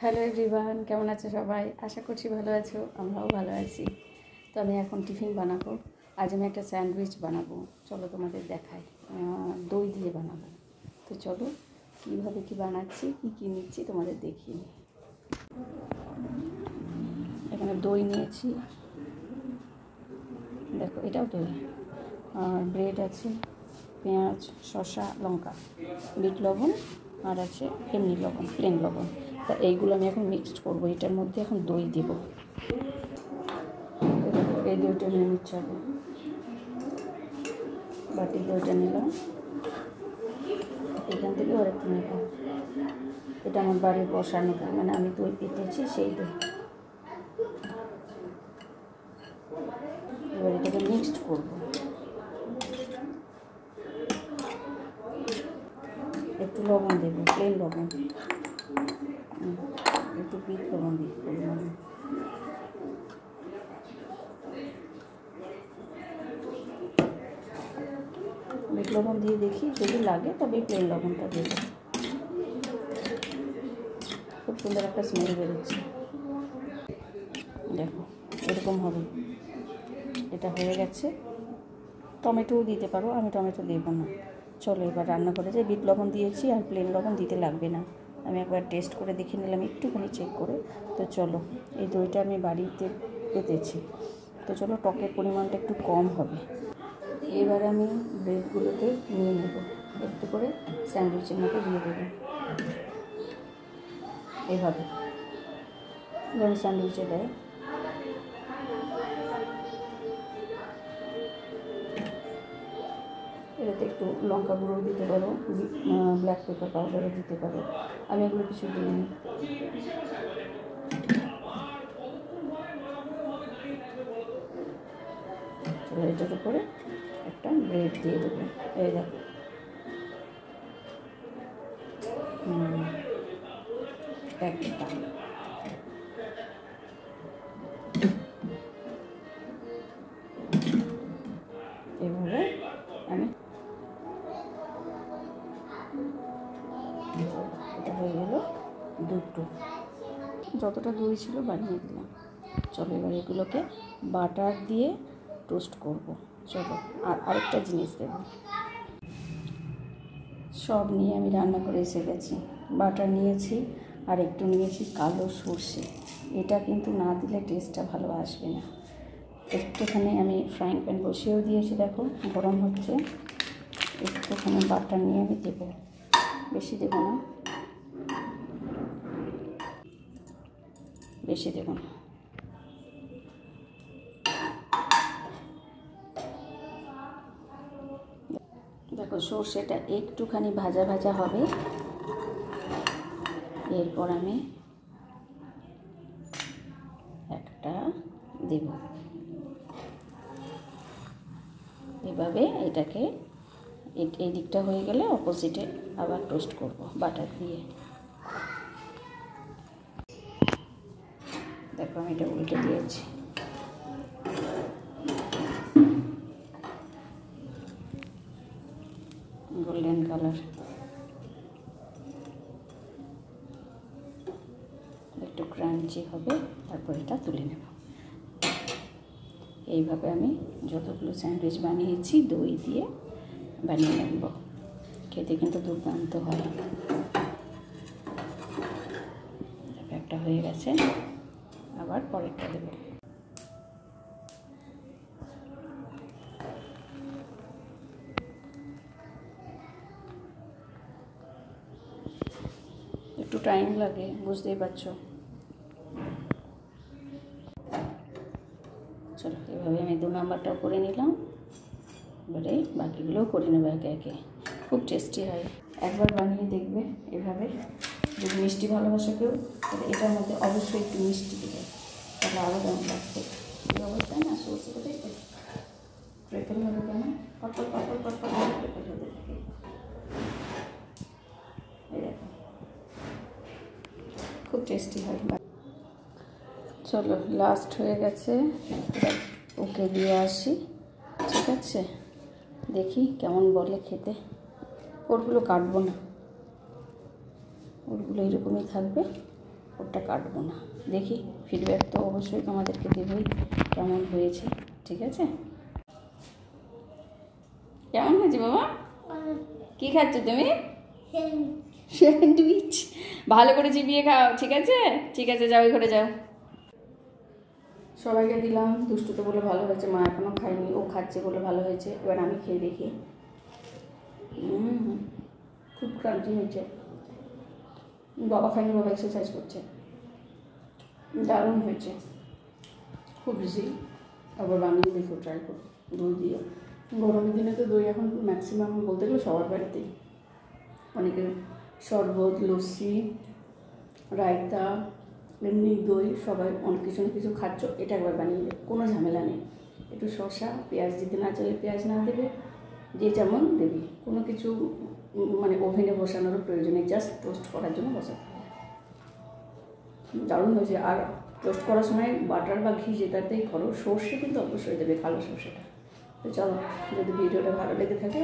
Hello everyone, কেমন আছো সবাই? আশা করছি ভালো আছো, আমরাও ভালো আছি। তো আমি এখন টিফিন বানাবো। আজ আমি একটা স্যান্ডউইচ বানাবো, চলো তোমাদের দেখাই। দই দিয়ে বানাবো। তো চলো কীভাবে কী বানাচ্ছি, কী নিচ্ছি তোমাদের দেখিয়ে নিই। এখানে দই নিয়েছি, দেখো এটাও দই, আর ব্রেড আছে, পেঁয়াজ, শসা, লঙ্কা, বিট লবণ, আর আছে এমনি লবণ, প্লেন লবণ। তা এইগুলো আমি এখন মিক্সড করবো। এটার মধ্যে এখন দই দেব। এই দইটা নিয়ে নিচ্ছে হবে, বাটির দইটা নিলাম, এখান থেকে আর একটু নেব। এটা আমার বাড়ির বসানো দই, মানে আমি দই পেতেছি সেই দই। এবার এটাকে মিক্সড করবো। একটু লবণ দেবো, প্লেন লবণ, একটু বিট লবণ দিই, বিট লবণ দিয়ে দেখি, যদি লাগে তবে প্লেন লবণটা দেবো। খুব সুন্দর একটা স্মেল বেরোচ্ছে, দেখো এরকম হবে। এটা হয়ে গেছে। টমেটোও দিতে পারো, আমি টমেটো দেবো না। চলো এবার রান্না করে যাই। বিট লবণ দিয়েছি, আর প্লেন লবণ দিতে লাগবে না। আমি একবার টেস্ট করে দেখে নিলাম, একটুখানি চেক করে। তো চলো, এই দইটা আমি বাড়িতে পেতেছি, তো চলো টকের পরিমাণটা একটু কম হবে। এবার আমি ব্রেডগুলোকে নিয়ে নেব, একটু করে স্যান্ডউইচের মতো দিয়ে দেবো, এভাবে যেমন স্যান্ডউইচে দেয়। এটাতে একটু লঙ্কা গুঁড়ো দিতে পারো, ব্ল্যাক পেপার পাউডারও দিতে পারো। আমি এগুলো কিছু দিইনি। এটার উপরে একটা ব্রেড দিয়ে দেবো, এই দেখো। একটা এভাবে আমি, এটা হয়ে গেল দুটো। যতটা দই ছিল বানিয়ে দিলাম। চলো এবার এগুলোকে বাটার দিয়ে টোস্ট করব। চলো, আর আরেকটা জিনিস দেবো। সব নিয়ে আমি রান্না করে এসে গেছি। বাটার নিয়েছি, আর একটু নিয়েছি কালো সর্ষে। এটা কিন্তু না দিলে টেস্টটা ভালো আসবে না। একটুখানি আমি ফ্রাইং প্যান বসিয়েও দিয়েছি, দেখো গরম হচ্ছে। একটুখানি বাটার নিয়ে আমি দেবো, বেশি দেবো না, বেশি দেবো না। দেখো সর্ষেটা একটুখানি ভাজা ভাজা হবে। এরপর আমি একটা দেব, এভাবে এটাকে এই দিকটা হয়ে গেলে অপোজিটে আবার টোস্ট করব বাটার দিয়ে। দেখো আমি এটা উল্টে দিয়েছি। গোল্ডেন কালার, একটু ক্রাঞ্চি হবে, তারপর এটা তুলে নেব। এইভাবে আমি যতগুলো স্যান্ডউইচ বানিয়েছি দই দিয়ে বানিয়ে নেব। খেতে কিন্তু দুর্দান্ত হয়। একটা হয়ে গেছে, আবার পরেরটা দেব। একটু টাইম লাগে, বুঝতেই পারছো। চলো এভাবে আমি 2 নাম্বারটাও করে নিলাম। এবারে বাকিগুলোও করে নেবো একে একে। খুব টেস্টি হয়, একবার বানিয়ে দেখবে এভাবে। যদি মিষ্টি ভালোবাসো কেউ, তাহলে এটার মধ্যে অবশ্যই একটু মিষ্টি দেবে, তাহলে আরও দাম লাগবে। এই অবস্থায় না সরষে করে ট্রেপেল হবে, কেমন পটপট পটপট পটপট ট্রেপেল হতে থাকে। এই দেখো খুব টেস্টি হয়। চলো লাস্ট হয়ে গেছে, ওকে দিয়ে আসি। ঠিক আছে, দেখি কেমন বলে খেতে। ওরগুলো কাটবো না, ওরগুলো এরকমই থাকবে। ওটা কাটবো না। দেখি, ফিডব্যাক তো অবশ্যই তোমাদেরকে দেবই কেমন হয়েছে, ঠিক আছে? কেমন হয়েছে বাবা? কি খাচ্ছ তুমি? স্যান্ডউইচ। ভালো করে চিবিয়ে খাও, ঠিক আছে? ঠিক আছে, যাও ঘরে যাও। সবাইকে দিলাম, দুষ্টুতে বলে ভালো হয়েছে, মা এখনও খায়নি, ও খাচ্ছে বলে ভালো হয়েছে। এবার আমি খেয়ে দেখি। খুব ক্রাঞ্চি হয়েছে। বাবা খায়নি, বাবা এক্সারসাইজ করছে। দারুণ হয়েছে, খুব ইজি। আবার বানিয়ে দেখো, ট্রাই করো দই দিয়ে। গরমের দিনে তো দই এখন ম্যাক্সিমাম বলতে গেলে সবার বাড়িতেই। অনেকে শরবত, লস্যি, রায়তা, এমনি দই, সবাই অনেক কিছু না কিছু খাচ্ছ, এটা একবার বানিয়ে দেবে, কোনো ঝামেলা নেই। একটু শসা, পেঁয়াজ দিতে না চাইলে পেঁয়াজ না দেবে, যে যেমন দেবে। কোনো কিছু মানে ওভেনে বসানোরও প্রয়োজন নেই, জাস্ট টোস্ট করার জন্য বসাতে হবে। দারুণ হয়েছে। আর টোস্ট করার সময় বাটার বা ঘি যেটাতেই করো, সর্ষে কিন্তু অবশ্যই দেবে, কালো সর্ষেটা। তো চলো, যদি ভিডিওটা ভালো লেগে থাকে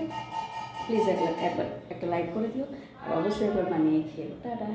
প্লিজ একবার একটা লাইক করে দিও, আর অবশ্যই একবার বানিয়ে খেয়ে। টাটা।